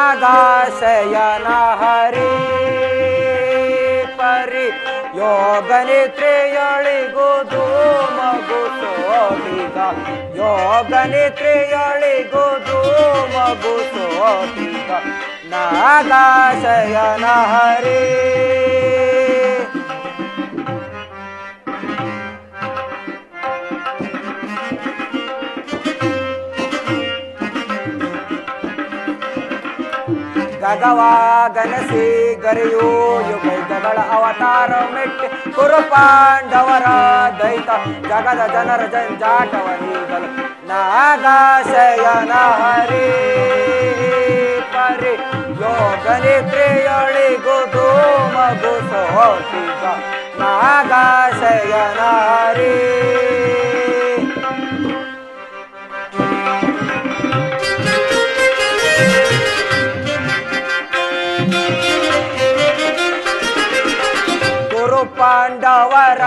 ನಾಗಾಶಯನ ಹರಿ ಪರಿ ಯೋಗ ನಿದ್ರೆಯೊಳಿಗುದು ಮಗು ಸೋತಿಗ ಯೋಗ ನಿದ್ರೆಯೊಳಿಗುದು ಮಗು ಸೋತಿಗ ನಾಗಾಶಯನ ಹರಿ ಗಗವಾಗನಸಿ ಗರಿಯೂ ಯುಗಗಳ ಅವತಾರ ಮೆಟ್ಟಿ ಕುರು ಪಾಂಡವರ ದೈತ ಜಗದ ಜನರ ಜಂಜಾಟವ ನೀಗಲು ನಾಗಾಶಯನ ಹರಿ ಪರಿ ಯೋಗ ನಿದ್ರೆಯೊಳಿಗುದು ಮಗು ಸೋತಿಗ ನಾಗಾಶಯನ ಹರಿ ಪಾಂಡವರ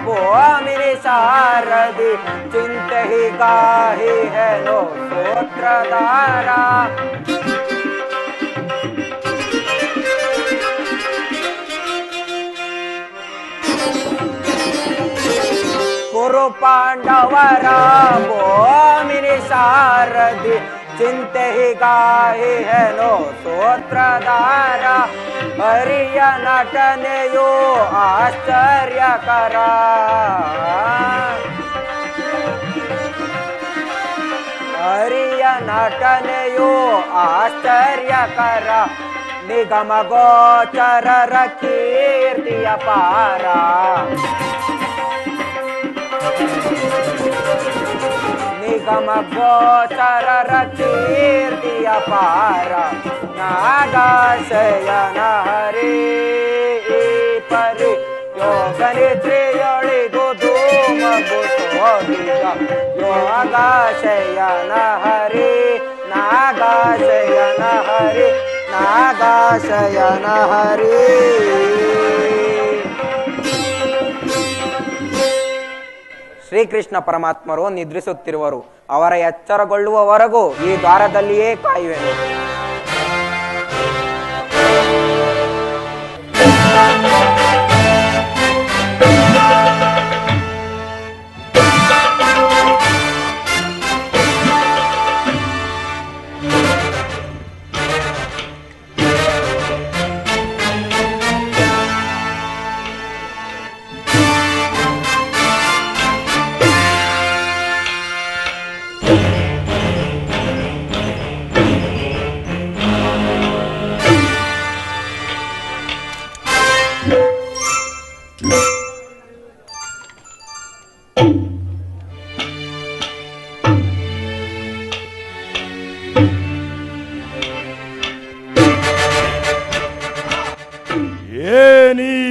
ಭೂಮಿನಿ ಸಾರದಿ ಚಿಂತೆ ಹೀಗಾಹಿ ಹೇಳೋ ಸ್ತೋತ್ರಧಾರ ಕುರು ಪಾಂಡವರ ಭೂಮಿನಿ ಸಾರದಿ ಚಿಂತೆ ಹೀಗಾಹಿ ಹೇಳೋ ಸ್ತೋತ್ರಧಾರ ಹರಿಯ ನಟನೆಯೋ ಆಶ್ಚರ್ಯಕರ ಹರಿಯ ನಟನೆಯೋ ಆಶ್ಚರ್ಯಕರ ನಿಗಮ ಗೋಚರರ ಕೀರ್ತಿಯ ಪಾರ ನಿಗಮ ಗೋಚರರ ಕೀರ್ತಿಯ ಪಾರ ನಾಗಾಶಯನ ಹರಿ ಪರಿ ಯೋಗ ನಿದ್ರೆಯೊಳಿಗುದು ಮಗು ಸೋತಿಗ ಯೋಗಾಶಯನ ಹರಿ ನಾಗಾಶಯನ ಹರಿ ನಾಗಾಶಯನ ಹರಿ ಶ್ರೀಕೃಷ್ಣ ಪರಮಾತ್ಮರು ನಿದ್ರಿಸುತ್ತಿರುವರು. ಅವರ ಎಚ್ಚರಗೊಳ್ಳುವವರೆಗೂ ಈ ದ್ವಾರದಲ್ಲಿಯೇ ಕಾಯುವೆನು.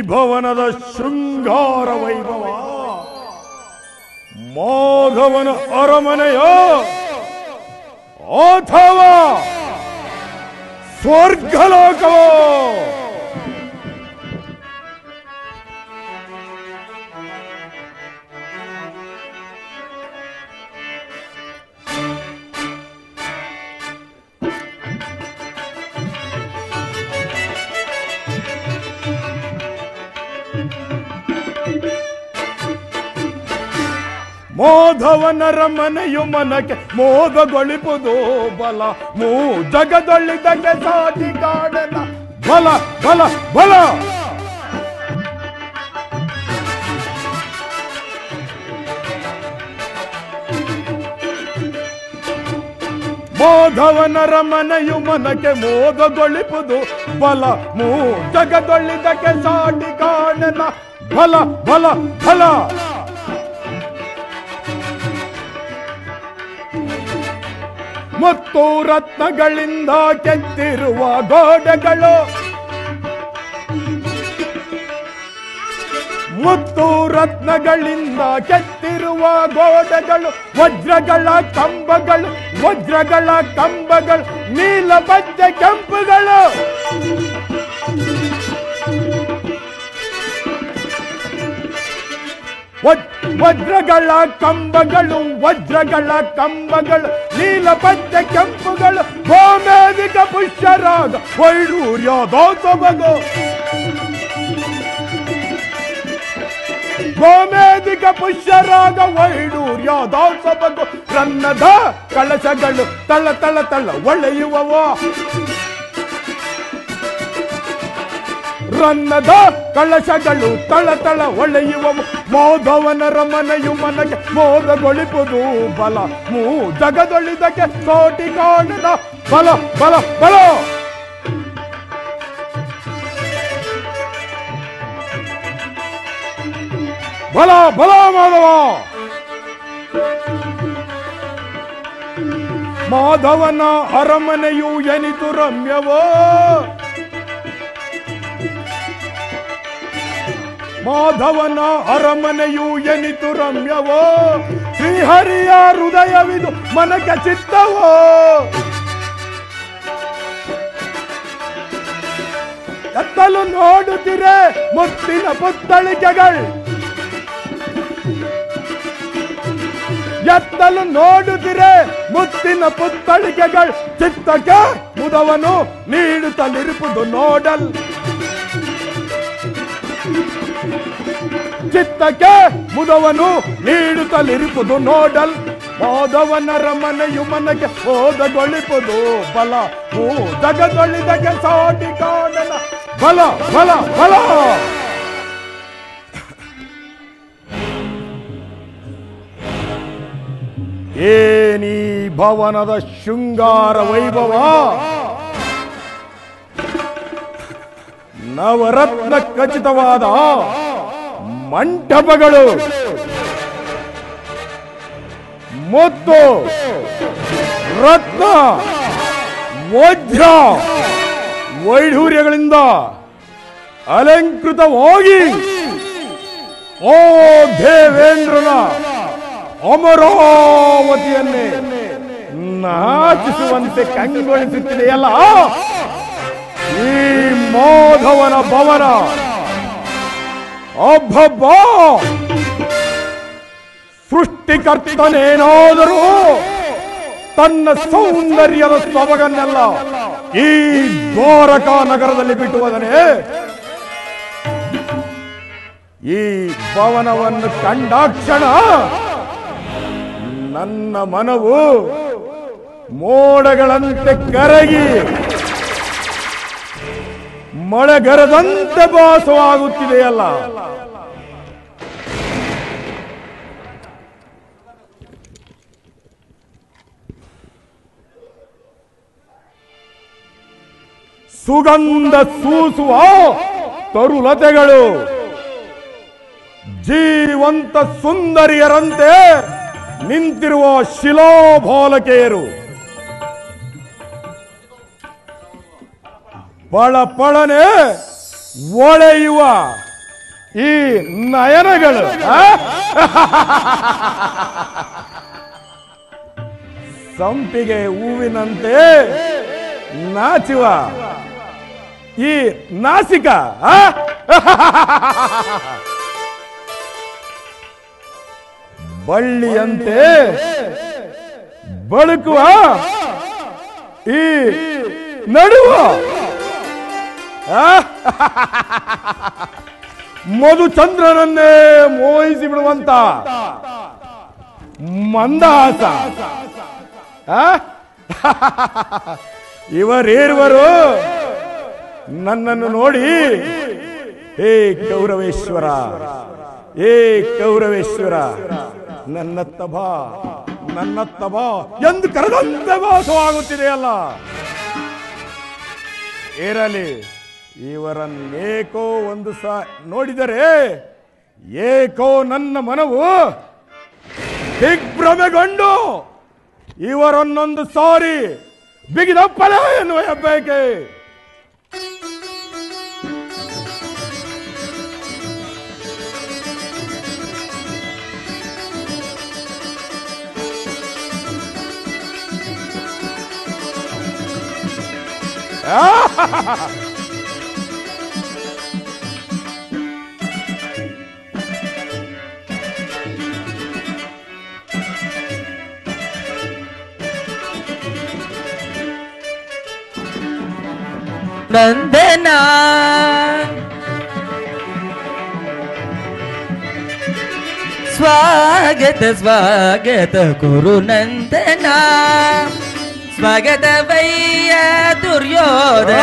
ಭವನದ ಶೃಂಗಾರ ವೈಭವ, ಮಾಧವನ ಅರಮನೆಯ ಅಥವಾ ಸ್ವರ್ಗಲೋಕವೋ? ಮಾಧವನರ ಮನೆಯು ಮನಕ್ಕೆ ಮೋದಗೊಳಿಪುದು ಬಲ, ಮೂ ಜಗದೊಳ್ಳಿದ್ದಕ್ಕೆ ಸಾಟಿ ಕಾಣನ ಬಲ ಬಲ ಬಲ. ಮಾಧವನರ ಮನೆಯು ಮನಕ್ಕೆ ಮೋದಗೊಳಿಪುದು ಬಲ, ಮೂ ಜಗದೊಳ್ಳಿದ್ದಕ್ಕೆ ಸಾಟಿ ಕಾಣನ ಬಲ ಬಲ ಬಲ. ಮತ್ತು ರತ್ನಗಳಿಂದ ಕೆತ್ತಿರುವ ಗೋಡೆಗಳು, ಮತ್ತು ರತ್ನಗಳಿಂದ ಕೆತ್ತಿರುವ ಗೋಡೆಗಳು, ವಜ್ರಗಳ ಕಂಬಗಳು, ವಜ್ರಗಳ ಕಂಬಗಳು, ನೀಲ ಬಜ್ಜ ಕೆಂಪುಗಳು, ವಜ್ರಗಳ ಕಂಬಗಳು ವಜ್ರಗಳ ಕಂಬಗಳು ನೀಲಬದ್ಧ ಕೆಂಪುಗಳು ಗೋಮೇಧಿಕ ಪುಷ್ಯರಾಗ ವೈಡೂರ್ಯದೋತ್ಸವಗಳು ಗೋಮೇಧಿಕ ಪುಷ್ಯರಾಗ ವೈಡೂರ್ಯದೋತ್ಸವಗಳು ರನ್ನದ ಕಳಶಗಳು ತಳ ತಳ ತಳ ಒಳೆಯುವವೋ ರನ್ನದ ಕಳಶಗಳು ತಳ ತಳ ಒಳೆಯುವವು ಮೋದವನರ ಮನೆಯು ಮನಗೆ ಮೋದಗೊಳಿಪುದು ಬಲ ಮೂ ಜಗದೊಳಿದಕ್ಕೆ ಕೋಟಿ ಕಾಣದ ಬಲ ಬಲ ಬಲ ಬಲ ಬಲ ಮಾಧವ ಮಾಧವನ ಅರಮನೆಯು ಎನಿತು ರಮ್ಯವೋ ಮಾಧವನ ಅರಮನೆಯು ಎನಿತು ರಮ್ಯವೋ ಶ್ರೀಹರಿಯ ಹೃದಯವಿದು ಮನಕ ಚಿತ್ತವೋ ಎತ್ತಲು ನೋಡುತ್ತಿರೆ ಮುತ್ತಿನ ಪುತ್ತಳಿಕೆಗಳು ಎತ್ತಲು ನೋಡುತ್ತಿರೆ ಮುತ್ತಿನ ಪುತ್ತಳಿಕೆಗಳು ಚಿತ್ತಕ್ಕೆ ಮುದವನು ನೀಡುತ್ತಲಿರುವುದು ನೋಡಲ್ ಚಿತ್ತಕ್ಕೆ ಮುದವನು ನೀಡುತ್ತಲಿರುವುದು ನೋಡಲ್ ಮಾಧವನರ ಮನೆಯು ಮನಗೆ ಹೋದಗೊಳಿಪುದು ಬಲ ಹೂ ಜಗದೊಳಿದಕ್ಕೆ ಸಾಟಿ ಕಾಣನ ಬಲ ಬಲ ಬಲ ಏನಿ ಭವನದ ಶೃಂಗಾರ ವೈಭವ ನವರತ್ನ ಖಚಿತವಾದ ಮಂಟಪಗಳು ಮುತ್ತು ರತ್ನ ವಜ್ರ ವೈಢೂರ್ಯಗಳಿಂದ ಅಲಂಕೃತವಾಗಿ ಓ ದೇವೇಂದ್ರನ ಅಮರಾವತಿಯನ್ನೇ ನಾಚಿಸುವಂತೆ ಕಂಗೊಳಿಸುತ್ತಿದೆಯಲ್ಲ ಈ ಮಾಧವನ ಭವನ ಅಬ್ಬಬ್ಬ ಸೃಷ್ಟಿಕರ್ತನೇನಾದರೂ ತನ್ನ ಸೌಂದರ್ಯದ ಸೊಬಗನ್ನೆಲ್ಲ ಈ ದ್ವಾರಕಾ ನಗರದಲ್ಲಿ ಬಿಟ್ಟುವುದನೇ ಈ ಭವನವನ್ನು ಕಂಡಾಕ್ಷಣ ನನ್ನ ಮನವು ಮೋಡಗಳಂತೆ ಕರಗಿ ಮಳೆಗರದಂತೆ ಭಾಸವಾಗುತ್ತಿದೆಯಲ್ಲ ಸುಗಂಧ ಸೂಸುವ ತರುಲತೆಗಳು ಜೀವಂತ ಸುಂದರಿಯರಂತೆ ನಿಂತಿರುವ ಶಿಲಾಭಾಲಕೆಯರು ಪಳಪಳನೆ ಒಳೆಯುವ ಈ ನಯನಗಳು ಸಂಪಿಗೆ ಹೂವಿನಂತೆ ನಾಚುವ ಈ ನಾಸಿಕ ಬಳ್ಳಿಯಂತೆ ಬಳುಕುವ ಈ ನಡುವ ಮಧುಚಂದ್ರನನ್ನೇ ಮೋಹಿಸಿ ಬಿಡುವಂತ ಮಂದಹಾಸ ಇವರೇರುವರು ನನ್ನನ್ನು ನೋಡಿ ಹೇ ಕೌರವೇಶ್ವರ ಏ ಕೌರವೇಶ್ವರ ನನ್ನತ್ತ ಬಾ ಎಂದು ಕರೆದಂತೆ ಭಾಸವಾಗುತ್ತಿದೆಯಲ್ಲ. ಇರಲಿ, ಇವರನ್ನೇಕೋ ಒಂದು ನೋಡಿದರೆ ಏಕೋ ನನ್ನ ಮನವು ದಿಗ್ಭ್ರಮೆಗೊಂಡು ಇವರನ್ನೊಂದು ಸಾರಿ ಬಿಗಿದಪ್ಪಲೆ ಎನ್ನುವ ಹೆಬ್ಬಯಕೆ. ನಂದನ ಸ್ವಾಗತ ಸ್ವಾಗತ ಕುರು ನಂದನ ಸ್ವಾಗತವಯ್ಯ ದುರ್ಯೋಧನ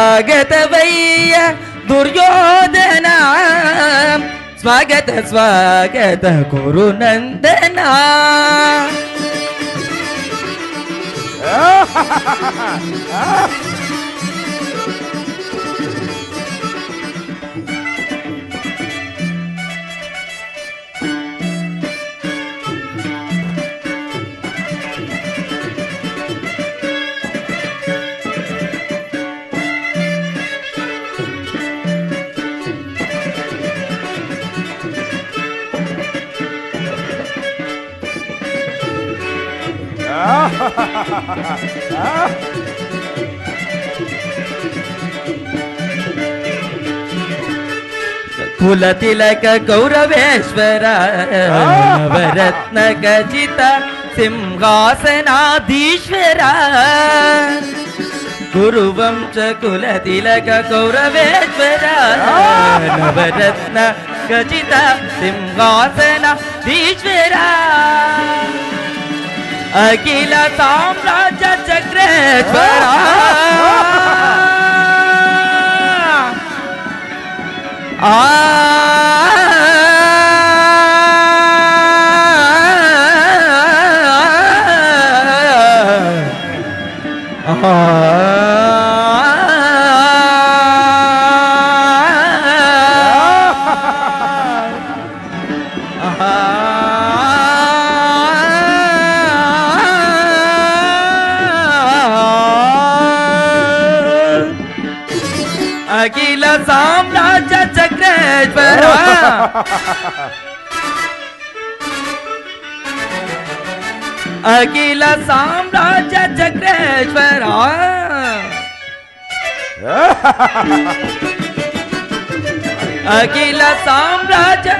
ಸುಸ್ವಾಗತವಯ್ಯ ದುರ್ಯೋಧನ ಸ್ವಾಗತ ಸ್ವಾಗತ ಕುರು ನಂದನ ಕುಲ ತಿಲಕ ಗೌರವೇಶ್ವರ ನವರತ್ನ ಖಚಿತ ಸಿಂಹಾಸನಾಧೀಶ್ವರ ಗುರುವಂಶ ಕುಲ ತಿಲಕ ಗೌರವೇಶ್ವರ ನವರತ್ನ ಖಚಿತ ಸಿಂಹಾಸನಾಧೀಶ್ವರ ಅಖಿಲ ಸಾಮ್ರಾಜ್ಯ ಚಕ್ರೇಶ್ವರ ಆ ಅಖಿಲ ಸಾಮ್ರಾಜ್ಯ ಚಕ್ರೇಶ್ವರ ಅಖಿಲ ಸಾಮ್ರಾಜ್ಯ ಚಕ್ರೇಶ್ವರ ಅಖಿಲ ಸಾಮ್ರಾಜ್ಯ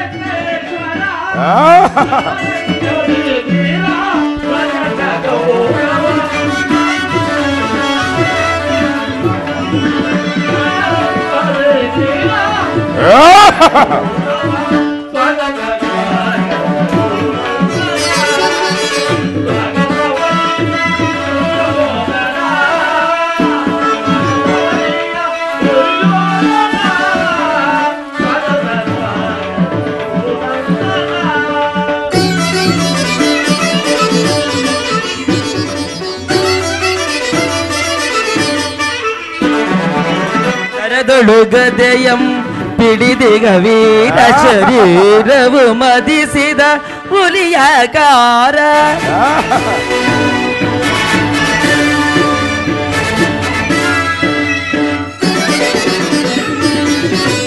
ಗದೆಯಂ ಪಿಡಿದಿಗ ವೀರ ಶರೀರವು ಮದಿಸಿದ ಹುಲಿಯಾಕಾರ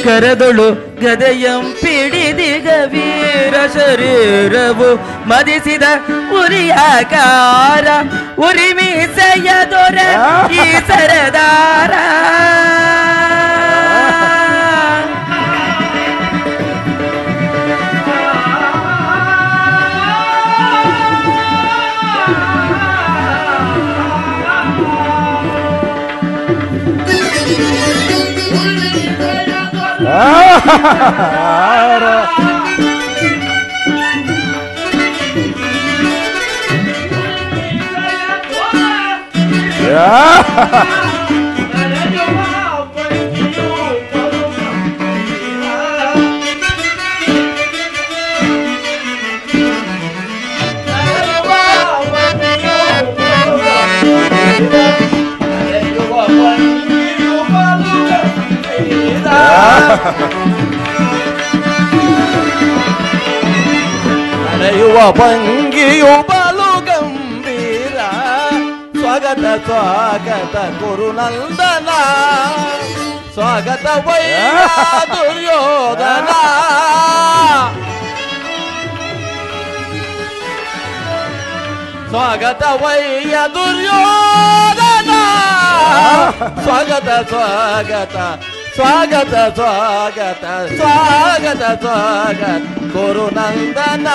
ಕರದೊಳು ಗದೆಯಂ ಪಿಡಿದಿಗ ವೀರ ಶರೀರವು ಮದಿಸಿದ ಹುಲಿಯಾಕಾರ ಉರಿಮೀಸೆಯ ದೊರೆ ಈ ಸರದಾರ ನಡೆಯುವ ಭಂಗಿಯು ಬಲು ಗಂಭೀರ ಸ್ವಾಗತ ಸ್ವಾಗತ ಗುರುನಂದನ ಸ್ವಾಗತ ವೈಯ ದುರ್ಯೋಧನ ಸ್ವಾಗತ ವೈಯ ದುರ್ಯೋಧನ ಸ್ವಾಗತ ಸ್ವಾಗತ ಸ್ವಾಗತ ಸ್ವಾಗತ ಸ್ವಾಗತ ಸ್ವಾಗತ ಗುರುನಂದನ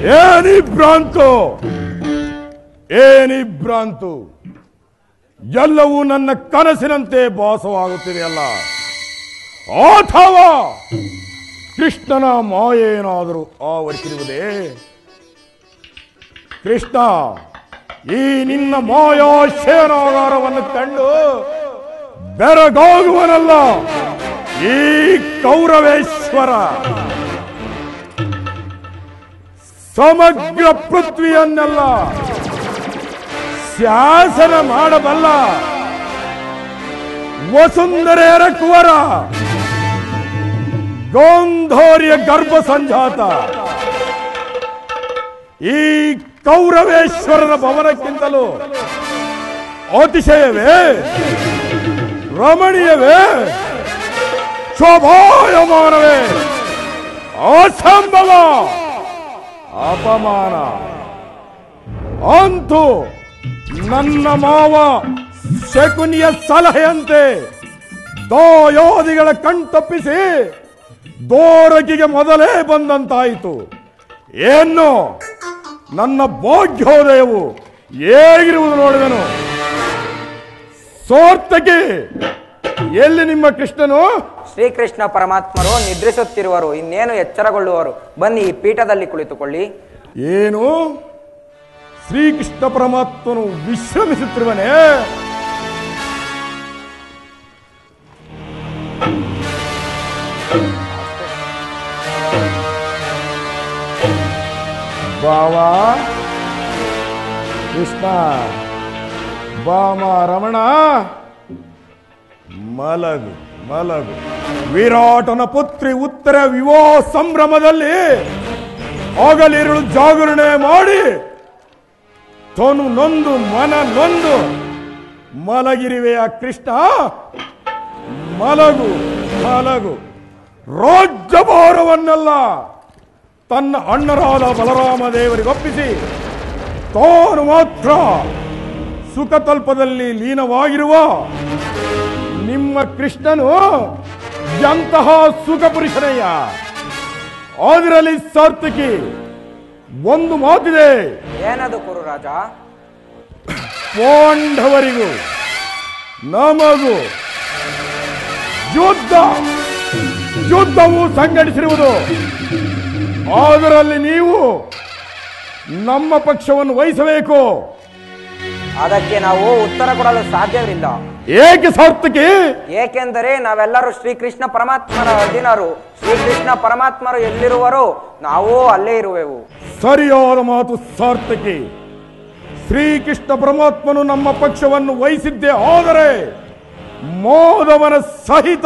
ಏನಿ ಭ್ರಾಂತು ಎಲ್ಲವೂ ನನ್ನ ಕನಸಿನಂತೆ ಭಾಸವಾಗುತ್ತಿದೆಯಲ್ಲ, ಅಥವಾ ಕೃಷ್ಣನ ಮಾಯೇನಾದರೂ ಆವರಿಸಿರುವುದೇ? ಕೃಷ್ಣ, ಈ ನಿನ್ನ ಮಾಯಾ ಶೇನಾಗಾರವನ್ನು ಕಂಡು ಬೆರಗಾಗುವನಲ್ಲ ಈ ಕೌರವೇಶ್ವರ. ಸಮಗ್ರ ಪೃಥ್ವಿಯನ್ನೆಲ್ಲ ಶಾಸನ ಮಾಡಬಲ್ಲ ವಸುಂಧರೆಯರ ಕುವರ, ಗಾಂಧಾರಿಯ ಗರ್ಭ ಸಂಜಾತ ಈ ಕೌರವೇಶ್ವರನ ಭವನಕ್ಕಿಂತಲೂ ಅತಿಶಯವೇ, ರಮಣೀಯವೇ, ಶೋಭಾಯಮಾನವೇ, ಅಸಂಭವ, ಅಪಮಾನ. ಅಂತೂ ನನ್ನ ಮಾವ ಶಕುನಿಯ ಸಲಹೆಯಂತೆ ದಾಯಾದಿಗಳ ಕಣ್ತಪ್ಪಿಸಿ ದೋರಕಿಗೆ ಮೊದಲೇ ಬಂದಂತಾಯಿತು. ಏನು ನನ್ನ ಭಾಗ್ಯೋದಯವು ಹೇಗಿರುವುದು ನೋಡಿದನು. ಸೋರ್ತಕಿ, ಎಲ್ಲಿ ನಿಮ್ಮ ಕೃಷ್ಣನು? ಶ್ರೀಕೃಷ್ಣ ಪರಮಾತ್ಮರು ನಿದ್ರಿಸುತ್ತಿರುವರು, ಇನ್ನೇನು ಎಚ್ಚರಗೊಳ್ಳುವರು. ಬನ್ನಿ ಈ ಪೀಠದಲ್ಲಿ ಕುಳಿತುಕೊಳ್ಳಿ. ಏನು, ಶ್ರೀಕೃಷ್ಣ ಪರಮಾತ್ಮನು ವಿಶ್ರಮಿಸುತ್ತಿರುವನೇ? ಬಾವಾ ಕೃಷ್ಣ, ಬಾಮ ರಮಣ, ಮಲಗು ಮಲಗು. ವಿರಾಟನ ಪುತ್ರಿ ಉತ್ತರ ವಿವಾಹ ಸಂಭ್ರಮದಲ್ಲಿ ಆಗಲಿರುಳು ಜಾಗರಣೆ ಮಾಡಿ ತನು ನೊಂದು ಮನ ನೊಂದು ಮಲಗಿರುವೆಯ ಕೃಷ್ಣ. ಮಲಗು ಮಲಗು. ರಾಜ್ಯಭಾರವನ್ನೆಲ್ಲ ತನ್ನ ಅಣ್ಣರಾದ ಬಲರಾಮ ದೇವರಿಗೊಪ್ಪಿಸಿ ತಾನು ಮಾತ್ರ ಸುಖತಲ್ಪದಲ್ಲಿ ಲೀನವಾಗಿರುವ ನಿಮ್ಮ ಕೃಷ್ಣನು ಎಂತಹ ಸುಖ ಪುರುಷನಯ್ಯ. ಅದರಲ್ಲಿ ಸಾರ್ಥಕಿ ಒಂದು ಮಾತಿದೆ. ಏನದು ಕುರುರಾಜ? ಪಾಂಡವರಿಗೂ ನಮಗೂ ಯುದ್ಧವು ಸಂಘಟಿಸಿರುವುದು. ಅದರಲ್ಲಿ ನೀವು ನಮ್ಮ ಪಕ್ಷವನ್ನು ವಹಿಸಬೇಕು. ಅದಕ್ಕೆ ನಾವು ಉತ್ತರ ಕೊಡಲು ಸಾಧ್ಯವಿಲ್ಲ. ಏಕೆ ಸಾರ್ಥಕಿ? ಏಕೆಂದರೆ ನಾವೆಲ್ಲರೂ ಶ್ರೀಕೃಷ್ಣ ಪರಮಾತ್ಮರ ಅಧೀನರು. ಶ್ರೀಕೃಷ್ಣ ಪರಮಾತ್ಮರು ಎಲ್ಲಿರುವರೋ ನಾವು ಅಲ್ಲೇ ಇರುವೆವು. ಸರಿಯಾದ ಮಾತು ಸಾರ್ಥಕಿ. ಶ್ರೀಕೃಷ್ಣ ಪರಮಾತ್ಮನು ನಮ್ಮ ಪಕ್ಷವನ್ನು ವಹಿಸಿದ್ದೇ ಆದರೆ ಮೋದವನ ಸಹಿತ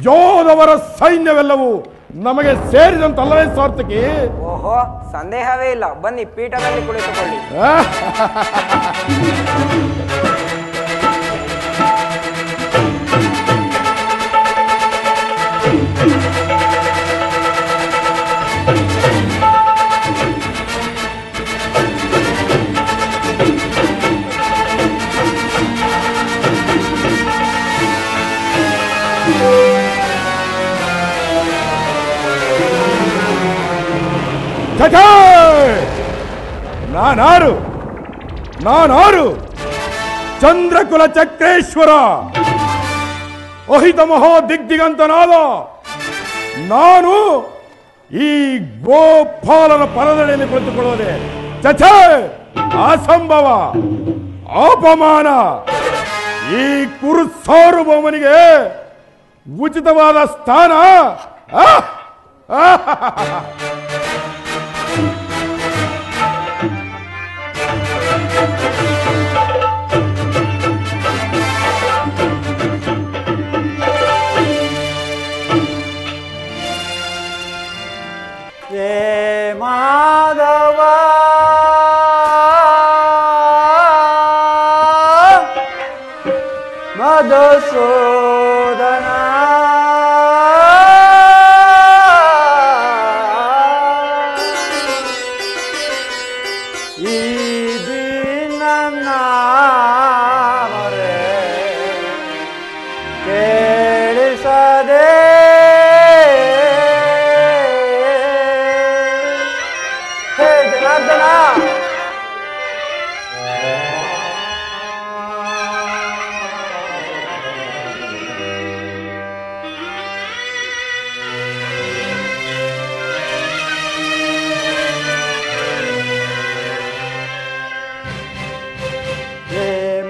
ಯೋಧವರ ಸೈನ್ಯವೆಲ್ಲವೂ ನಮಗೆ ಸೇರಿದಂತಲ್ಲವೇ ಸಾರ್ಥಕಿ? ಓಹೋ, ಸಂದೇಹವೇ ಇಲ್ಲ. ಬನ್ನಿ ಪೀಠದಲ್ಲಿ ಕುಳಿತುಕೊಳ್ಳಿ. ನಾನಾರು ಚಂದ್ರಕುಲ ಚಕ್ರೇಶ್ವರ, ಅಹಿತ ಮಹಾ ದಿಗ್ದಿಗಂತನಾದ ನಾನು ಈ ಗೋಪಾಲನ ಪರದಡಿಯಲ್ಲಿ ಕುಳಿತುಕೊಳ್ಳುವುದೇ ಅಸಂಭವ, ಅಪಮಾನ. ಈ ಕುರು ಸಾರ್ವಭೌಮನಿಗೆ ಉಚಿತವಾದ ಸ್ಥಾನ ಮಾಧವ ಮಧುಸೂದನ ಈ ದಿನ ಮರೆ ಕೇಳಿಸದೆ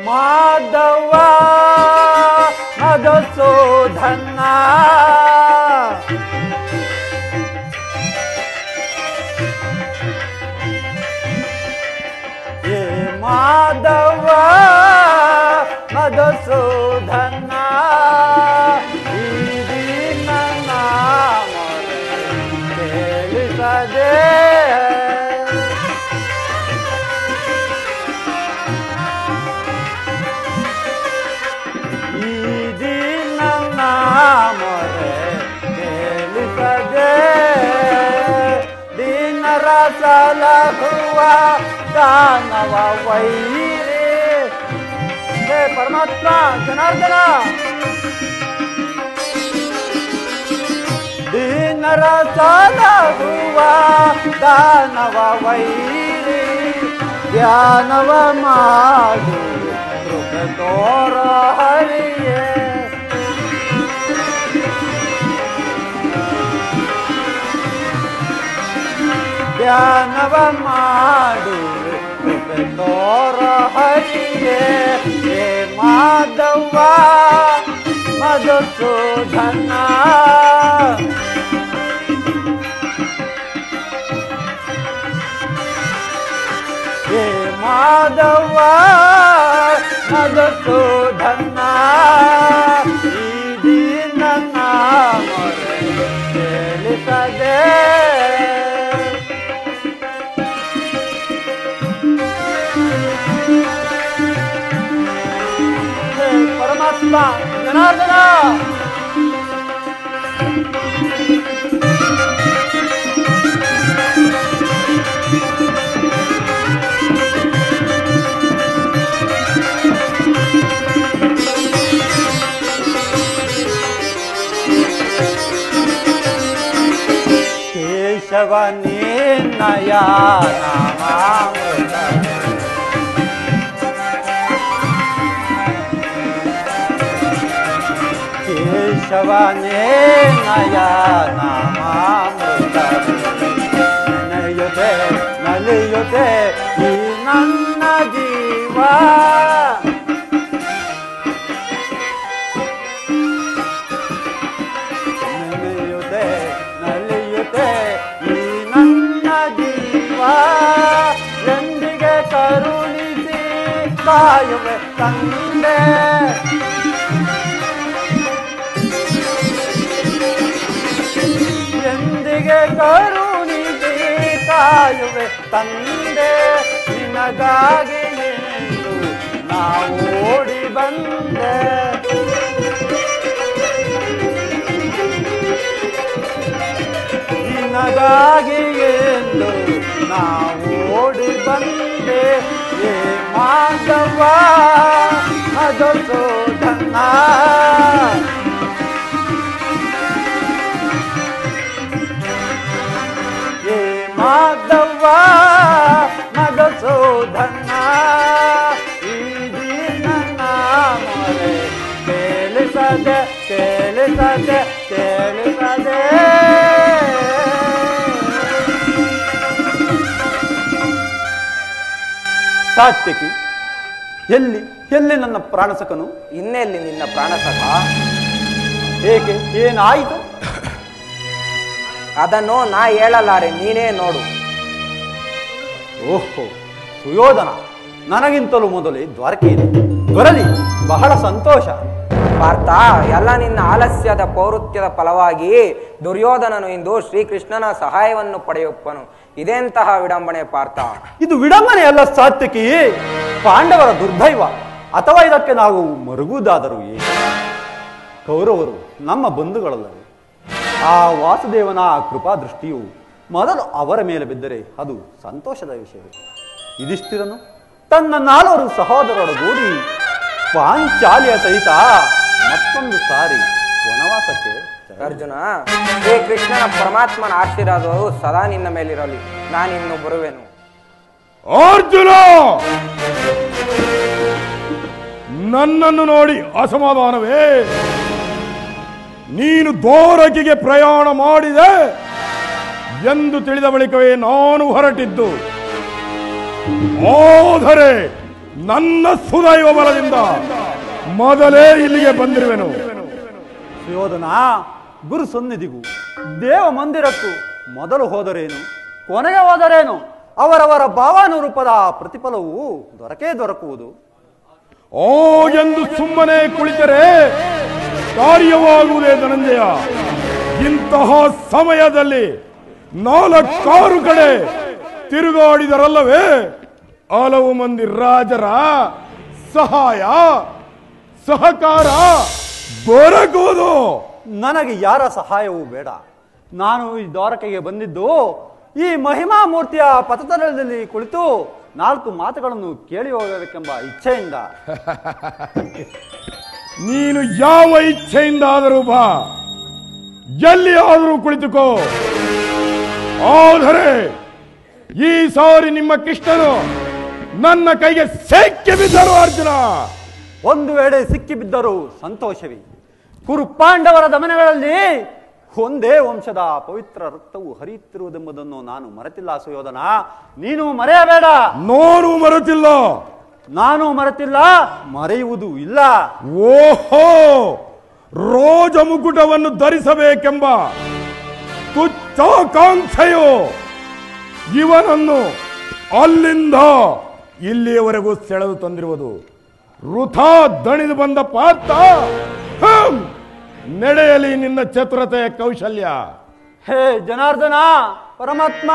ಮಾಧವ ಮಧುಸೂದನ ಹೇ ಮಾಧವ ಮಧುಸೂದನ ಈ ದಿನ ಕೇಳಿಸದೆ ಈ ದಿನ ಮೊರೆ ಕೇಳಿಸದೆ ದಿನರ ಸಲಹುವ ದಾನವ ವೈರಿ ಹೇ ಪರಮಾತ್ಮ ಜನಾರ್ದನ ದಿನರ ಸಲಹುವ ದಾನವ ವೈರಿ ಧ್ಯಾನವ ಮಾಡು ಕೃಪೆ ತೋರ ಹರಿಯೇ ಧ್ಯಾನವ ಮಾಡು ಕೃಪೆ ತೋರ ಹರಿಯೇ ಹೇ ಮಾಧವ ಮಧುಸೂದನ ಹೇ ಮಾಧವ ಮಧುಸೂದನ ಈ ದಿನ ಮೊರೆ ಕೇಳಿಸದೆ ಹೇ ಪರಮಾತ್ಮ ಜನಾರ್ದನ ಕೇಶವ ನಿನ್ನಯ ನಾಮಾಮೃತ ಕೇಶವ ನಿನ್ನಯ ನಾಮಾಮೃತ ನೆನೆಯುತ್ತೆ ನಲಿಯುತ್ತೆ ಈ ನನ್ನ ಜೀವ ನಲಿಯುತ್ತೆ ಈ ನನ್ನ ಜೀವ ಎಂದಿಗೆ ಕರುಣಿಸಿ ಕಾಯುವೆ ತಂದೆ ಎಂದಿಗೆ ಕರುಣಿಸಿ ಕಾಯುವೆ ತಂದೆ ನಿನಗಾಗಿ ಎಂದು ನಾವು ಓಡಿ ಬಂದೆ ನಿನಗಾಗಿ ಎಂದು ನಾವು ಓಡಿ ಬಂದೆ ಹೇ ಮಾಧವ ಮಧುಸೂದನ ಹೇ ಮಾಧವ ಮಧುಸೂದನ ಈ ದಿನ ಮೊರೆ ಕೇಳಿಸದೆ ಕೇಳಿಸದೆ ಕೇಳಿಸದೆ ಸಾತ್ವಿಕಿ ಎಲ್ಲಿ ಎಲ್ಲಿ ನನ್ನ ಪ್ರಾಣಸಕನು ಇನ್ನೆಲ್ಲಿ ನಿನ್ನ ಪ್ರಾಣಸಖ ಏಕೆ ಏನಾಯಿತು ಅದನ್ನು ನಾ ಹೇಳಲಾರೆ, ನೀನೇ ನೋಡು. ಓಹೋ ಸುಯೋಧನ, ನನಗಿಂತಲೂ ಮೊದಲೇ ದ್ವಾರಕೆಯಿದೆ, ಬರಲಿ, ಬಹಳ ಸಂತೋಷ. ಪಾರ್ಥ, ಎಲ್ಲ ನಿನ್ನ ಆಲಸ್ಯದ ಪೌರುತ್ಯದ ಫಲವಾಗಿ ದುರ್ಯೋಧನನು ಇಂದು ಶ್ರೀಕೃಷ್ಣನ ಸಹಾಯವನ್ನು ಪಡೆಯುಪ್ಪನು. ಇದೆಂತಹ ವಿಡಂಬನೆ ಪಾರ್ಥ? ಇದು ವಿಡಂಬನೆ ಅಲ್ಲ ಸಾತ್ವಿಕಿ, ಪಾಂಡವರ ದುರ್ದೈವ. ಅಥವಾ ಇದಕ್ಕೆ ನಾವು ಮರುಗುವುದಾದರೂ ಕೌರವರು ನಮ್ಮ ಬಂಧುಗಳಲ್ಲವೇ? ಆ ವಾಸುದೇವನ ಕೃಪಾ ದೃಷ್ಟಿಯು ಮೊದಲು ಅವರ ಮೇಲೆ ಬಿದ್ದರೆ ಅದು ಸಂತೋಷದ ವಿಷಯವೇ. ಯುಧಿಷ್ಠಿರನು ತನ್ನ 4 ಸಹೋದರರೊಡಗೂಡಿ ಪಾಂಚಾಲಿಯ ಸಹಿತ ಮತ್ತೊಂದು ಸಾರಿ ವನವಾಸಕ್ಕೆ. ಅರ್ಜುನ, ಶ್ರೀಕೃಷ್ಣನ ಪರಮಾತ್ಮನ ಆಶೀರ್ವಾದವು ಸದಾ ನಿನ್ನ ಮೇಲಿರಲಿ. ನಾನಿನ್ನು ಬರುವೆನು. ಅರ್ಜುನ, ನನ್ನನ್ನು ನೋಡಿ ಅಸಮಾಧಾನವೇ? ನೀನು ದ್ವಾರಕೆಗೆ ಪ್ರಯಾಣ ಮಾಡಿದೆ ಎಂದು ತಿಳಿದ ಬಳಿಕವೇ ನಾನು ಹೊರಟಿದ್ದು. ಆದರೆ ನನ್ನ ಸುದೈವ ಬಲದಿಂದ ಮೊದಲೇ ಇಲ್ಲಿಗೆ ಬಂದಿರುವೆನು. ಸುಯೋಧನ, ಗುರು ಸನ್ನಿಧಿಗೂ ದೇವ ಮಂದಿರಕ್ಕೂ ಮೊದಲು ಹೋದರೇನು, ಕೊನೆಗೆ ಹೋದರೇನು, ಅವರವರ ಭಾವಾನುರೂಪದ ಪ್ರತಿಫಲವು ದೊರಕುವುದು. ಓ ಎಂದು ಸುಮ್ಮನೆ ಕುಳಿತರೆ ಕಾರ್ಯವಾಗುವುದೇ ಧನಂಜಯ. ಇಂತಹ ಸಮಯದಲ್ಲಿ 4-6 ಕಡೆ ತಿರುಗಾಡಿದರಲ್ಲವೇ ಹಲವು ಮಂದಿ ರಾಜರ ಸಹಾಯ ಸಹಕಾರ ದೊರಕುವುದು. ನನಗೆ ಯಾರ ಸಹಾಯವೂ ಬೇಡ. ನಾನು ಈ ದ್ವಾರಕೆಗೆ ಬಂದಿದ್ದು ಈ ಮಹಿಮಾ ಮೂರ್ತಿಯ ಪಥತಲದಲ್ಲಿ ಕುಳಿತು 4 ಮಾತುಗಳನ್ನು ಕೇಳಿ ಹೋಗಬೇಕೆಂಬ ಇಚ್ಛೆಯಿಂದ. ನೀನು ಯಾವ ಇಚ್ಛೆಯಿಂದ ಆದರೂ ಬಾ, ಎಲ್ಲಿ ಆದರೂ ಕುಳಿತುಕೋ. ಆದರೆ ಈ ಸಾರಿ ನಿಮ್ಮ ಕೃಷ್ಣನು ನನ್ನ ಕೈಗೆ ಸಿಕ್ಕಿ ಬಿದ್ದರು ಅರ್ಜುನ. ಒಂದು ವೇಳೆ ಸಿಕ್ಕಿ ಬಿದ್ದರೂ ಸಂತೋಷವೇ. ಕುರು ಪಾಂಡವರ ದಮನಗಳಲ್ಲಿ ಒಂದೇ ವಂಶದ ಪವಿತ್ರ ರಕ್ತವು ಹರಿಯುತ್ತಿರುವುದೆಂಬುದನ್ನು ನಾನು ಮರೆತಿಲ್ಲ ಸುಯೋಧನ, ನೀನು ಮರೆಯಬೇಡ. ನಾನು ಮರೆತಿಲ್ಲ, ಮರೆಯುವುದು ಇಲ್ಲ. ಓಹೋ, ರೋಜ ಮುಕುಟವನ್ನು ಧರಿಸಬೇಕೆಂಬ ತುಚ್ಛಾಕಾಂಕ್ಷೆಯು ಇವನನ್ನು ಅಲ್ಲಿಂದ ಇಲ್ಲಿಯವರೆಗೂ ಸೆಳೆದು ತಂದಿರುವುದು. ವೃಥಾ ದಣಿದು ಬಂದ ಪಾರ್ಥ, ನಡೆಯಲಿ ನಿನ್ನ ಚತುರತೆಯ ಕೌಶಲ್ಯ. ಹೇ ಜನಾರ್ದನ ಪರಮಾತ್ಮ,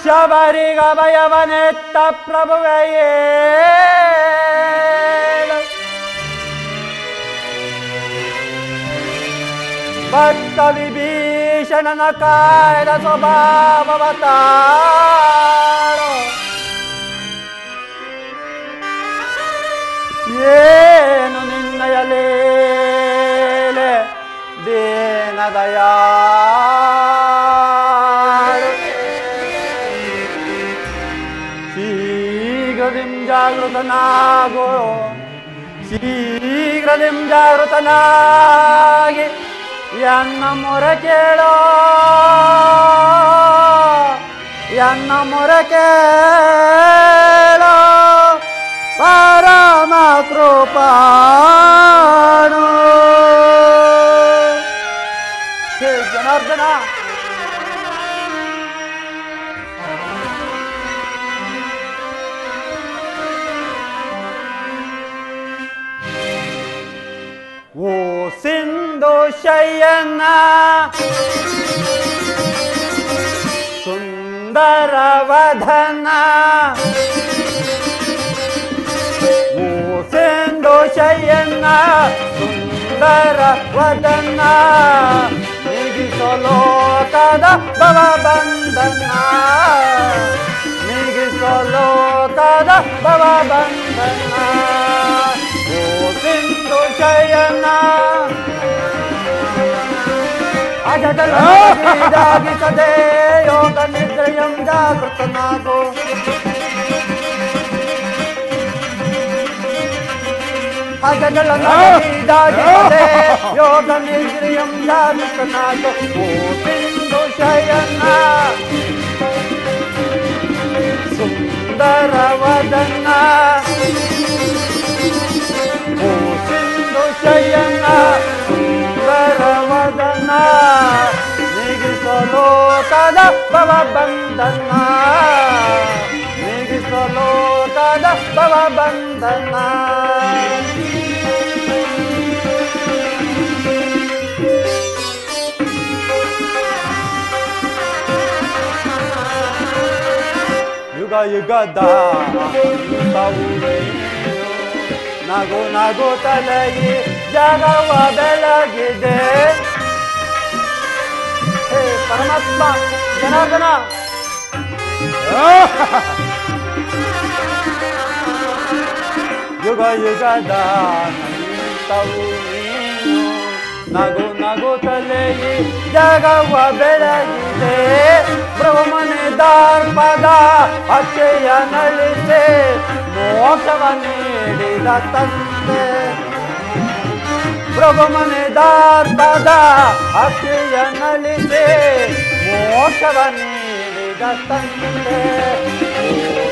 ಶಬರಿಗಭಯವನೆತ್ತ ಪ್ರಭುವೆಯೇ, ಭಕ್ತ ವಿಭೀಷಣನ ಕಾಯ್ದ ಸ್ವಭಾವವತಾರೋ, ಏನು ನಿನ್ನಯ ಲೀಲೆ ದೀನದಯಾಳು. ಶೀಘ್ರದಿಂ ಜಾಗೃತನಾಗೋ, ಶೀಘ್ರದಿಂ ಜಾಗೃತನಾಗಿ ಎನ್ನ ಮೊರೆ ಕೇಳೋ, ಎನ್ನ ಮೊರೆ ಕೇಳೋ ಪರಮ ಕೃಪಾಣು. ಹೇ ಜನಾರ್ದನ, ಓ ಸಿಂಧು ಶಯನ ಸುಂದರ ವದನ, ಓ ಸಿಂಧು ಶಯನ ಸುಂದರ ವದನ, ನೀಗಿಸಲೋಕದ ಭವಬಂಧನ, ನೀಗಿಸಲೋಕದ ಭವಬಂಧನ. ಓ ಸಿಂಧು ಶಯನ ಅಜಟಲಾಗಿಸದೆ ಯೋಗ ನಿದ್ರಯಂ ಜಾಗೃತನಾಗೋ, ಅಜಟಲಾಗಿಸದೆ ಯೋಗ ನಿದ್ರಯಂ ಜಾಗೃತನಾಗೋ. ಓ ಸಿಂಧು ಶಯನ ಸುಂದರ ವದನ, ಓ ಸಿಂಧು ಶಯನ ಸುಂದರ ವದನ, ನೀಗಿಸಲೋಕದ ಭವಬಂಧನ, ನೀಗಿಸಲೋಕದ ಭವಬಂಧನ. ಯುಗ ಯುಗದ ನಗು ನಗು ತಲೆಯಿ ಜಗವ ಬೆಳಗಿದೆ. ಹೇ ಪರಮಾತ್ಮ ಜನಾರ್ದನ, ಯುಗ ಯುಗದ ನಂತವು ನೀನು, ನಗು ನಗು ತಲೆಯಿ ಜಗವ ಬೆಳಗಿದೆ. ಬ್ರಹ್ಮನೆ ದಾರ್ಪದ ಅಚ್ಚೆಯ ನಳಿಸೆ ಮೋಕ್ಷವ ನೀಡಿದ ತಂದೆ. ಬ್ರಹ್ಮನೆ ದಾರ್ಪದ ಅಚ್ಚೆಯ ನಳಿಸೆ ಮೋಕ್ಷವ ನೀಡಿದ ಜಗತ್ತಂತೆ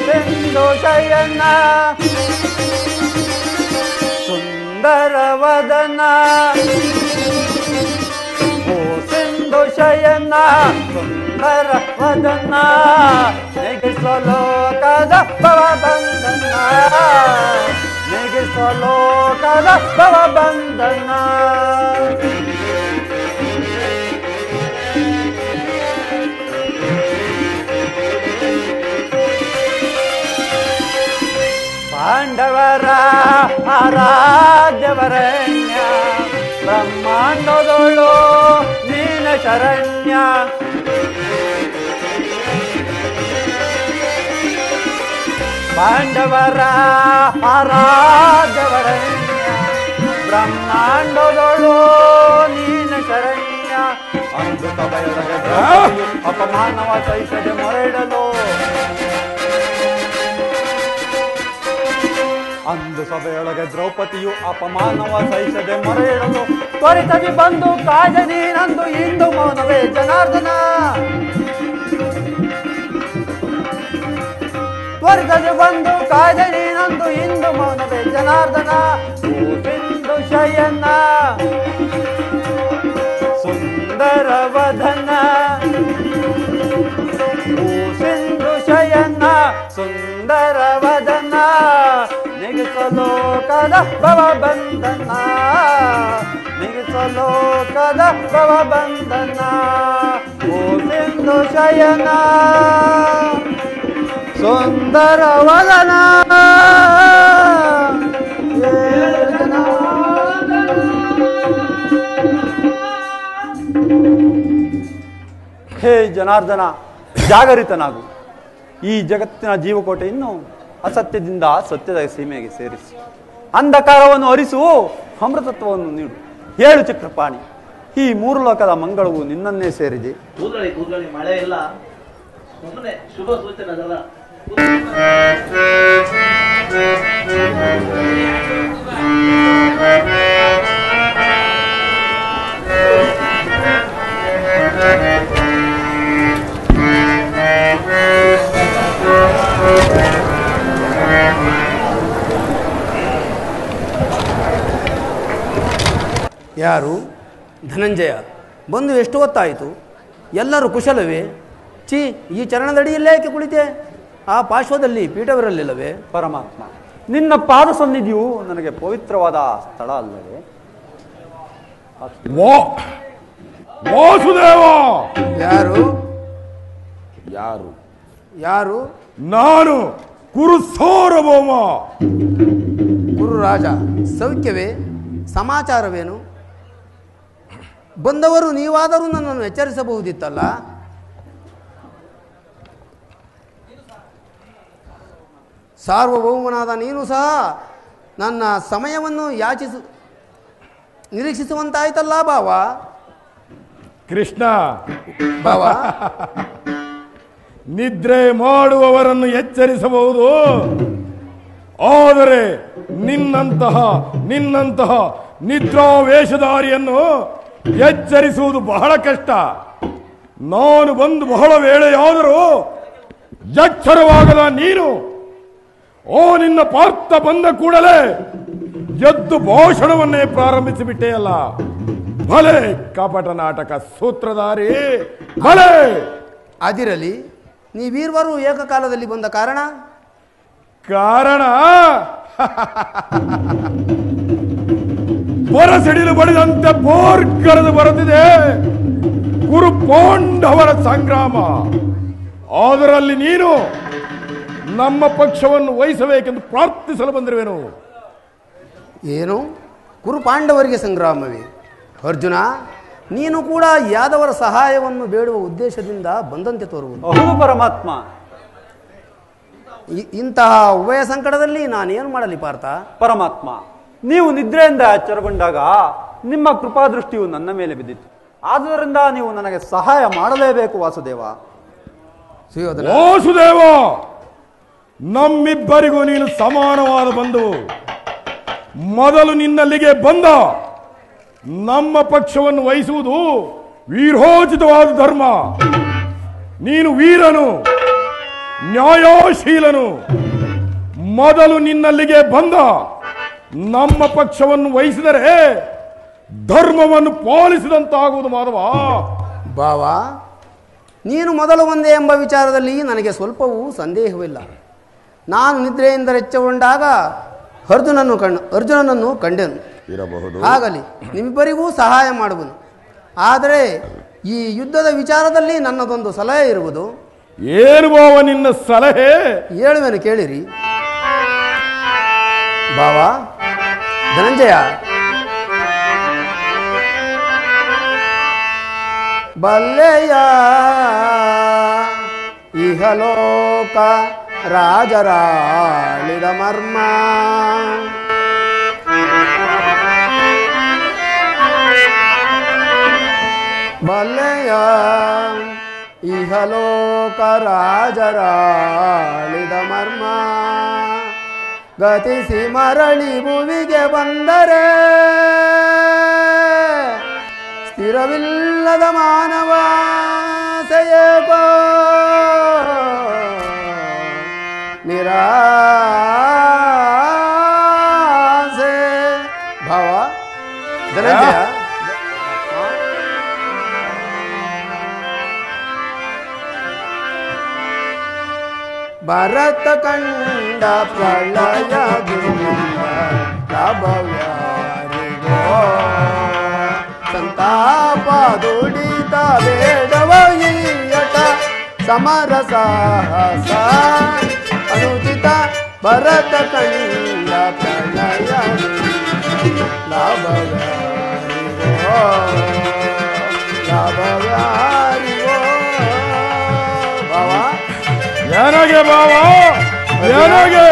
ಸಿಂಧು ಶಯನ ಸುಂದರವದನ ಓ ಸಿಂಧು ಶಯನ ಸುಂದರವದನ ನೆಗಿಸಲೋಕದ ಭವಬಂಧನ ನೆಗಿಸಲೋಕದ ಭವಬಂಧನ ಪಾಂಡವರ ಆರಾಧ್ಯವರಣ್ಯ ಬ್ರಹ್ಮಾಂಡದೊಳು ನೀನ ಶರಣ್ಯ ಪಾಂಡವರ ಆರಾಧ್ಯವರಣ್ಯ ಬ್ರಹ್ಮಾಂಡದೊಳು ನೀನ ಶರಣ್ಯ ಅಮೃತ ಬಯಲಗೆ ಅಪಮಾನವ ಸಹಿಸದೆ ಮೊರೆಯಿಡಲು ಅಂದು ಸಭೆಯೊಳಗೆ ದ್ರೌಪದಿಯು ಅಪಮಾನವ ಸಹಿಸದೆ ಮೊರೆಯಿಡಲು ತ್ವರಿತದಿ ಬಂದು ಕಾಜ ನೀನಂದು ಇಂದು ಮೌನವೇ ಜನಾರ್ದನ ತ್ವರಿತದಿ ಬಂದು ಕಾಜ ನೀನಂದು ಇಂದು ಮೌನವೇ ಜನಾರ್ದನ ಓ ಸಿಂಧು ಶಯನ ಸುಂದರವದನ ಓ ಸಿಂಧು ಶಯನ ಸುಂದರವದನ ನಿಗಿಸಲೋಕದ ಭವಬಂಧನ ನಿಗಿಸಲೋಕದ ಭವಬಂಧನ ಓ ಸಿಂಧು ಶಯನ ಸುಂದರವದನ ಹೇ ಜನಾರ್ದನ ಜಾಗರಿತನಾಗು ಈ ಜಗತ್ತಿನ ಜೀವಕೋಟೆಯನ್ನು ಅಸತ್ಯದಿಂದ ಸತ್ಯದ ಸೀಮೆಗೆ ಸೇರಿಸಿ ಅಂಧಕಾರವನ್ನು ಅರಿಸು ಅಮೃತತ್ವವನ್ನು ನೀಡು ಹೇಳು ಚಕ್ರಪಾಣಿ ಈ ಮೂರು ಲೋಕದ ಮಂಗಳವು ನಿನ್ನನ್ನೇ ಸೇರಿದೆ ಕೂದಲಿ ಮಳೆ ಇಲ್ಲ ಸುಮ್ಮನೆ ಶುಭ ಸೂಚನೆ ಅದಲ್ಲ ಯಾರು? ಧನಂಜಯ. ಬಂದು ಎಷ್ಟು ಹೊತ್ತಾಯಿತು? ಎಲ್ಲರೂ ಕುಶಲವೇ? ಚಿ, ಈ ಚರಣದಡಿಯಲ್ಲೇ ಏಕೆ ಕುಳಿತೆ? ಆ ಪಾರ್ಶ್ವದಲ್ಲಿ ಪೀಠವಿರಲಿಲ್ಲವೇ? ಪರಮಾತ್ಮ, ನಿನ್ನ ಪಾದ ಸನ್ನಿಧಿಯು ನನಗೆ ಪವಿತ್ರವಾದ ಸ್ಥಳ ಅಲ್ಲವೇ? ವಾಸುದೇವ. ಯಾರು? ಯಾರು? ಯಾರು? ನಾನು ಕುರು ಸಾರ್ವಭೌಮ. ಗುರು ರಾಜ, ಸೌಖ್ಯವೇ? ಸಮಾಚಾರವೇನು? ಬಂದವರು ನೀವಾದರೂ ನನ್ನನ್ನು ಎಚ್ಚರಿಸಬಹುದಿತ್ತಲ್ಲ. ಸಾರ್ವಭೌಮನಾದ ನೀನು ಸಹ ನನ್ನ ಸಮಯವನ್ನು ನಿರೀಕ್ಷಿಸುವಂತಾಯ್ತಲ್ಲ ಭಾವ. ಕೃಷ್ಣ ಭಾವ, ನಿದ್ರೆ ಮಾಡುವವರನ್ನು ಎಚ್ಚರಿಸಬಹುದು, ಆದರೆ ನಿನ್ನಂತಹ ನಿದ್ರಾವೇಷಧಾರಿಯನ್ನು ಎಚ್ಚರಿಸುವುದು ಬಹಳ ಕಷ್ಟ. ನಾನು ಬಂದು ಬಹಳ ವೇಳೆಯಾದರೂ ಎಚ್ಚರವಾಗದ ನೀನು ನಿನ್ನ ಪಾರ್ಥ ಬಂದ ಕೂಡಲೇ ಎದ್ದು ಭಾಷಣವನ್ನೇ ಪ್ರಾರಂಭಿಸಿಬಿಟ್ಟೆಯಲ್ಲ. ಭಲೆ ಕಪಟ ನಾಟಕ ಸೂತ್ರಧಾರಿ, ಭಲೆ. ಅದಿರಲಿ, ನೀವೀರ್ವರು ಏಕಕಾಲದಲ್ಲಿ ಬಂದ ಕಾರಣ ಹೊರಸಿಡಿಲು ಬಡಿದಂತೆ ಬೋರ್ಗರೆದು ಬರುತ್ತಿದೆ ಕುರು ಪಾಂಡವರ ಸಂಗ್ರಾಮ. ಅದರಲ್ಲಿ ನೀನು ನಮ್ಮ ಪಕ್ಷವನ್ನು ವಹಿಸಬೇಕೆಂದು ಪ್ರಾರ್ಥಿಸಲು ಬಂದಿರುವೆನು. ಏನು? ಕುರು ಪಾಂಡವರಿಗೆ ಸಂಗ್ರಾಮವೇ? ಅರ್ಜುನ, ನೀನು ಕೂಡ ಯಾದವರ ಸಹಾಯವನ್ನು ಬೇಡುವ ಉದ್ದೇಶದಿಂದ ಬಂದಂತೆ ತೋರುವುದು. ಹೌದು ಪರಮಾತ್ಮ. ಇಂತಹ ಉಭಯ ಸಂಕಟದಲ್ಲಿ ನಾನೇನು ಮಾಡಲಿ ಪಾರ್ಥ? ಪರಮಾತ್ಮ, ನೀವು ನಿದ್ರೆಯಿಂದ ಎಚ್ಚರಗೊಂಡಾಗ ನಿಮ್ಮ ಕೃಪಾದೃಷ್ಟಿಯು ನನ್ನ ಮೇಲೆ ಬಿದ್ದಿತು. ಆದುದರಿಂದ ನೀವು ನನಗೆ ಸಹಾಯ ಮಾಡಲೇಬೇಕು ವಾಸುದೇವ. ವಾಸುದೇವ, ನಮ್ಮಿಬ್ಬರಿಗೂ ನೀನು ಸಮಾನವಾದ ಬಂಧು. ಮೊದಲು ನಿನ್ನಲ್ಲಿಗೆ ಬಂದ ನಮ್ಮ ಪಕ್ಷವನ್ನು ವಹಿಸುವುದು ವೀರೋಚಿತವಾದ ಧರ್ಮ. ನೀನು ವೀರನು, ನ್ಯಾಯಶೀಲನು. ಮೊದಲು ನಿನ್ನಲ್ಲಿಗೆ ಬಂದ ನಮ್ಮ ಪಕ್ಷವನ್ನು ವಹಿಸಿದರೆ ಧರ್ಮವನ್ನು ಪಾಲಿಸಿದಂತಾಗುವುದು ಮಾಧವ. ಬಾವ, ನೀನು ಮೊದಲು ಒಂದೇ ಎಂಬ ವಿಚಾರದಲ್ಲಿ ನನಗೆ ಸ್ವಲ್ಪವೂ ಸಂದೇಹವಿಲ್ಲ. ನಾನು ನಿದ್ರೆಯಿಂದ ಎಚ್ಚಗೊಂಡಾಗ ಅರ್ಜುನನನ್ನು ಕಂಡೆನು. ಇರಬಹುದು. ಆಗಲಿ, ನಿಮ್ಮಿಬ್ಬರಿಗೂ ಸಹಾಯ ಮಾಡುವನು. ಆದರೆ ಈ ಯುದ್ಧದ ವಿಚಾರದಲ್ಲಿ ನನ್ನದೊಂದು ಸಲಹೆ ಇರುವುದು. ಏನು ಬಾವ ನಿನ್ನ ಸಲಹೆ? ಹೇಳುವೆನು ಕೇಳಿರಿ. ಬಾವ ಧನಂಜಯ, ಬಲ್ಲೆಯ ಇಹಲೋಕ ರಾಜರಾಳಿದ ಮರ್ಮ, ಬಲ್ಲೆಯ ಇಹಲೋಕ ರಾಜರಾಳಿದ ಮರ್ಮ, ಗತಿಸಿ ಮರಳಿ ಭುವಿಗೆ ಬಂದರೆ ಸ್ಥಿರವಿಲ್ಲದ ಮಾನವಾಸೆಯೇಕೋ ನಿರಾಸೆ. ಭಾವ ಧನಂಜಯ, ಭರತ ಕಂಡ ಪ್ರಳಯದಿಂದ ಭವ್ಯಾರಿಗೋ ಸಂತಾಪ ದುಡಿತ ಬೇಡವ ಈಯಟ ಸಮರ ಸಾಹಸ ಅನುಚಿತ. ಭರತ ಕಂಡ ಪ್ರಳಯದಿಂದ ಭವ್ಯಾರಿಗೋ. ಭಾವ ಏನಾಗೆ ಬಾವ, ಏನಾಗೆ?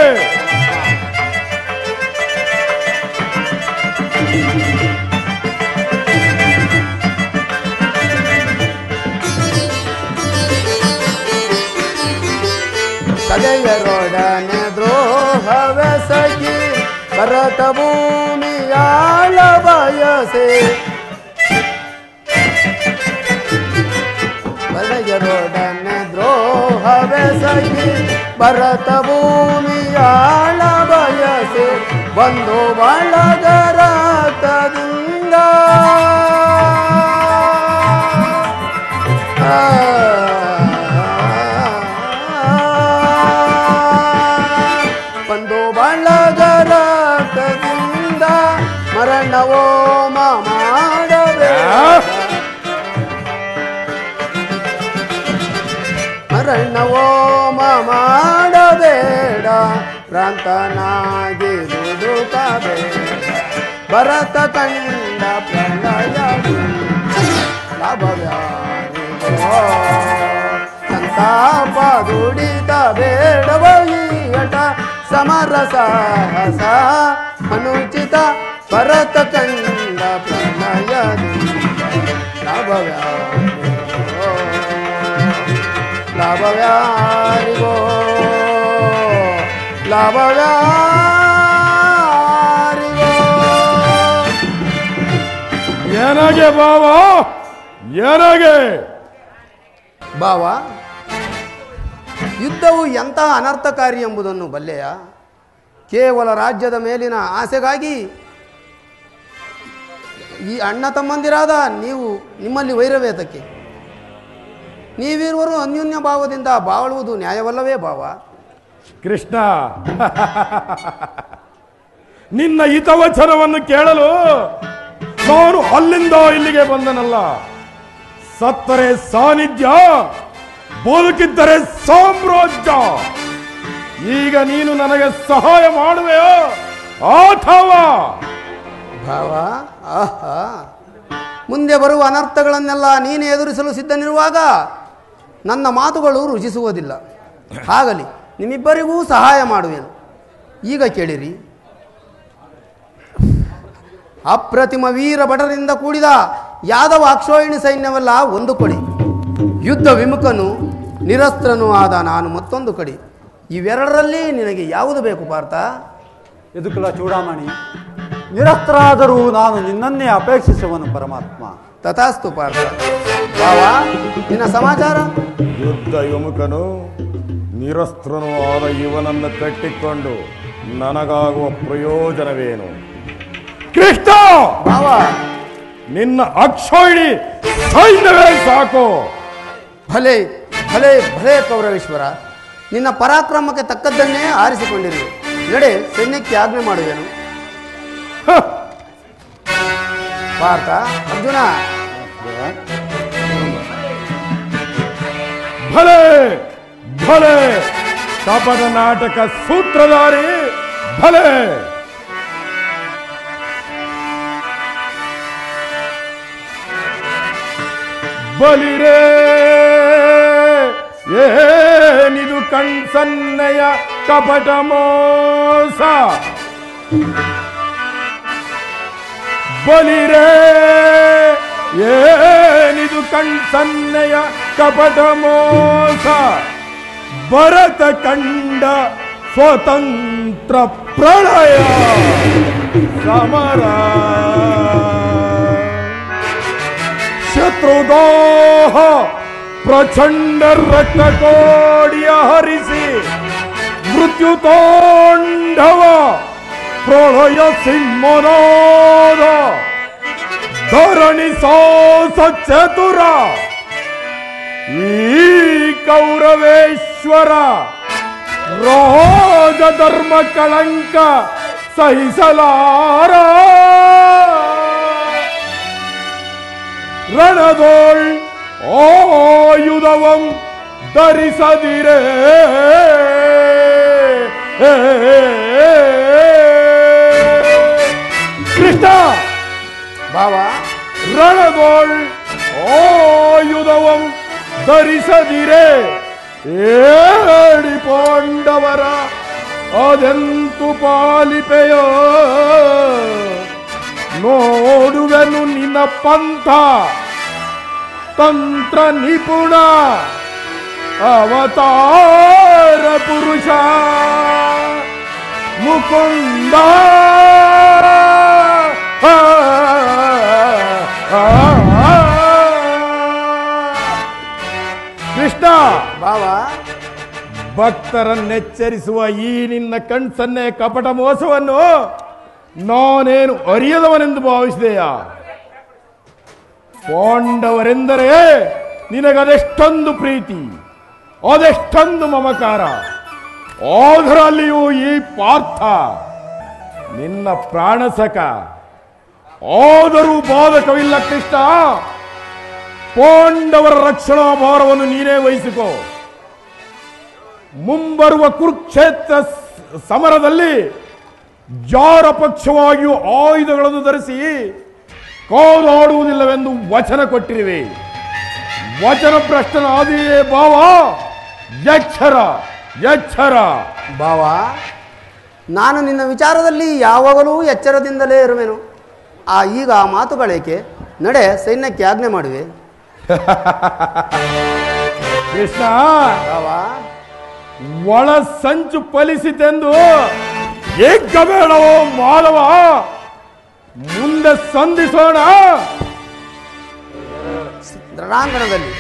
ಸದೆಯರೊಡನೆ ದ್ರೋಹವೆಸಗಿ ಭರತ ಭೂಮಿಯಾಳ ಬಯಸೆ, ಸದೆಯರೊಡನೆ ದ್ರೋಹವೆಸಗಿ ಭರತ ಭೂಮಿಯಾಳ ಬಯಸೆ, ಬಂದು ಬಳಗರಾತದಿಂದ ಬಂದು ಬಳಗರಾತದಿಂದ ಮರಣವೋ ಮಾಡಬೇಡ, ಮರಣವೋ ಮಾಡಬೇಡ, ಭ್ರಾಂತನಾಗಿ ದುಡುಕಬೇಡ. ಭರತ ಕಂಡ ಪ್ರಳಯ ಲಾಭವ್ಯಾರಿಗೋ ಸಂತಾಪ ದುಡಿತ ಬೇಡವ ಈಯಟ ಸಮರ ಸಾಹಸ ಅನುಚಿತ. ಭರತ ಕಂಡ ಪ್ರಳಯದಿಂದ ಲಾಭವ್ಯಾರಿಗೋ ಲಾಭವ್ಯಾರಿಗೋ ಲಾಭವ್ಯಾರಿಗೋ. ಏನಾಗೆ ಬಾವ, ಏನಾಗೆ? ಬಾವ, ಯುದ್ಧವು ಎಂತಹ ಅನರ್ಥಕಾರಿ ಎಂಬುದನ್ನು ಬಲ್ಲೆಯ? ಕೇವಲ ರಾಜ್ಯದ ಮೇಲಿನ ಆಸೆಗಾಗಿ ಈ ಅಣ್ಣ ತಮ್ಮಂದಿರಾದ ನಿಮ್ಮಲ್ಲಿ ವೈರವೇತಕ್ಕೆ? ನೀವಿರುವರು ಅನ್ಯೋನ್ಯ ಭಾವದಿಂದ ಬಾಳುವುದು ನ್ಯಾಯವಲ್ಲವೇ ಭಾವ? ಕೃಷ್ಣ, ನಿನ್ನ ಹಿತವಚನವನ್ನು ಕೇಳಲು ನಾನು ಅಲ್ಲಿಂದ ಇಲ್ಲಿಗೆ ಬಂದನಲ್ಲ. ಸತ್ತರೆ ಸಾನ್ನಿಧ್ಯ, ಬದುಕಿದ್ದರೆ ಸಾಮ್ರಾಜ್ಯ. ಈಗ ನೀನು ನನಗೆ ಸಹಾಯ ಮಾಡುವೆಯೋ ಅಥವಾ? ಭಾವ, ಆಹಾ, ಮುಂದೆ ಬರುವ ಅನರ್ಥಗಳನ್ನೆಲ್ಲ ನೀನು ಎದುರಿಸಲು ಸಿದ್ಧನಿರುವಾಗ ನನ್ನ ಮಾತುಗಳು ರುಚಿಸುವುದಿಲ್ಲ. ಆಗಲಿ, ನಿಮ್ಮಿಬ್ಬರಿಗೂ ಸಹಾಯ ಮಾಡುವೆನು. ಈಗ ಕೇಳಿರಿ. ಅಪ್ರತಿಮ ವೀರ ಭಟರಿಂದ ಕೂಡಿದ ಯಾದವ ಅಕ್ಷೋಹಿಣಿ ಸೈನ್ಯವೆಲ್ಲ ಒಂದು ಕಡೆ, ಯುದ್ಧ ವಿಮುಖನು ನಿರಸ್ತ್ರನೂ ಆದ ನಾನು ಮತ್ತೊಂದು ಕಡೆ. ಇವೆರಡರಲ್ಲಿ ನಿನಗೆ ಯಾವುದು ಬೇಕು ಪಾರ್ಥ? ಯದುಕುಲ ಚೂಡಾಮಣಿ, ನಿರಸ್ತ್ರಾದರೂ ನಾನು ನಿನ್ನನ್ನೇ ಅಪೇಕ್ಷಿಸುವನು ಪರಮಾತ್ಮ. ತಥಾಸ್ತು ಪಾರ್ಥ. ಬಾವಾ ನಿನ್ನ ಸಮಾಚಾರ? ಯುದ್ಧ ವಿಮುಖನು ನಿರಸ್ತ್ರನೂ ಆದ ಇವನನ್ನು ಕಟ್ಟಿಕೊಂಡು ನನಗಾಗುವ ಪ್ರಯೋಜನವೇನು? ಕೃಷ್ಣ, ಬಾವಾ ನಿನ್ನ ಅಕ್ಷೋಹಿಣಿ ಸೈನ್ಯವೇ ಸಾಕು. ಭಲೆ ಭಲೆ ಭಲೆ ಕೌರವೇಶ್ವರ, ನಿನ್ನ ಪರಾಕ್ರಮಕ್ಕೆ ತಕ್ಕದ್ದನ್ನೇ ಆರಿಸಿಕೊಂಡಿರುವೆ. ನಡೆ, ಸೈನ್ಯಕ್ಕೆ ಆಜ್ಞೆ ಮಾಡುವೆನು. ಪಾರ್ಥ, ಅರ್ಜುನ, ಭಲೆ ಭಲೆ ಕಪಟ ನಾಟಕ ಸೂತ್ರಧಾರಿ, ಭಲೆ. ಬಲಿರೇ ಏನಿದು ಕಣ್ಸನ್ನೆಯ ಕಪಟ ಮೋಸ, ಬಲಿರೇ ಏನಿದು ಕಣ್ಸನ್ನೆಯ ಕಪಟ ಮೋಸ, ಭರತ ಕಂಡ ಸ್ವತಂತ್ರ ಪ್ರಳಯ ಸಮರ, ಶತ್ರುದೋಹ ಪ್ರಚಂಡ ರಕ್ತ ಕೋಡಿಯ ಹರಿಸಿ, ಮೃತ್ಯುತಾಂಡವ ಪ್ರಳಯ ಸಿಂಹನಾದ, ಧರಣಿ ಸಾಸ ಚತುರ ಈ ಕೌರವೇಶ್ವರ, ರಾಜ ಧರ್ಮ ಕಳಂಕ ಸಹಿಸಲಾರ, ರಣದೋಳ್ ಆಯುಧವಂ ಧರಿಸದಿರೇ, ಕೃಷ್ಣ ಬಾವಾ ರಣದೋಳ್ ಆಯುಧವಂ ಧರಿಸದಿರೇ, ಏಡಿ ಪಾಂಡವರ ಅದೆಂತು ಪಾಲಿಪೆಯೋ, ನೋಡುವೆನು ನಿನ್ನ ಪಂಥ ತಂತ್ರ ನಿಪುಣ, ಅವತಾರ ಪುರುಷ ಮುಕುಂದ. ಕೃಷ್ಣ, ಬಾವಾ ಭಕ್ತರನ್ನೆಚ್ಚರಿಸುವ ಈ ನಿನ್ನ ಕಣ್ಸನ್ನೆ ಕಪಟ ಮೋಸವನ್ನು ನಾನೇನು ಅರಿಯದವನೆಂದು ಭಾವಿಸಿದೆಯ? ಪಾಂಡವರೆಂದರೆ ನಿನಗದೆಷ್ಟೊಂದು ಪ್ರೀತಿ, ಅದೆಷ್ಟೊಂದು ಮಮಕಾರ, ಅದರಲ್ಲಿಯೂ ಈ ಪಾರ್ಥ ನಿನ್ನ ಪ್ರಾಣಸಕ. ಆದರೂ ಬಾಧಕವಿಲ್ಲ ಕೃಷ್ಣ, ಪಾಂಡವರ ರಕ್ಷಣಾ ಭಾರವನ್ನು ನೀನೇ ವಹಿಸಿಕೋ. ಮುಂಬರುವ ಕುರುಕ್ಷೇತ್ರ ಸಮರದಲ್ಲಿ ಜಾರ ಪಕ್ಷವಾಗಿಯೂ ಆಯುಧಗಳನ್ನು ಧರಿಸಿ ಕಾದಾಡುವುದಿಲ್ಲವೆಂದು ವಚನ ಕೊಟ್ಟಿರುವೆ. ವಚನ ಭ್ರಷ್ಟನಾದಿಯೇ ಭಾವ, ಎಚ್ಚರ ಎಚ್ಚರ. ಬಾವಾ, ನಾನು ನಿನ್ನ ವಿಚಾರದಲ್ಲಿ ಯಾವಾಗಲೂ ಎಚ್ಚರದಿಂದಲೇ ಇರುವೆನು. ಈಗ ಆ ಮಾತುಗಳೇಕೆ? ನಡೆ, ಸೈನ್ಯಕ್ಕೆ ಆಜ್ಞೆ ಮಾಡುವೆ. ಕೃಷ್ಣ, ಬಾವಾ ಒಳ ಸಂಚು ಫಲಿಸಿತೆಂದು ಏಕಬೇಡವೋ ಮಾಧವ, ಮುಂದೆ ಸಂಧಿಸೋಣ ರಣಾಂಗಣದಲ್ಲಿ.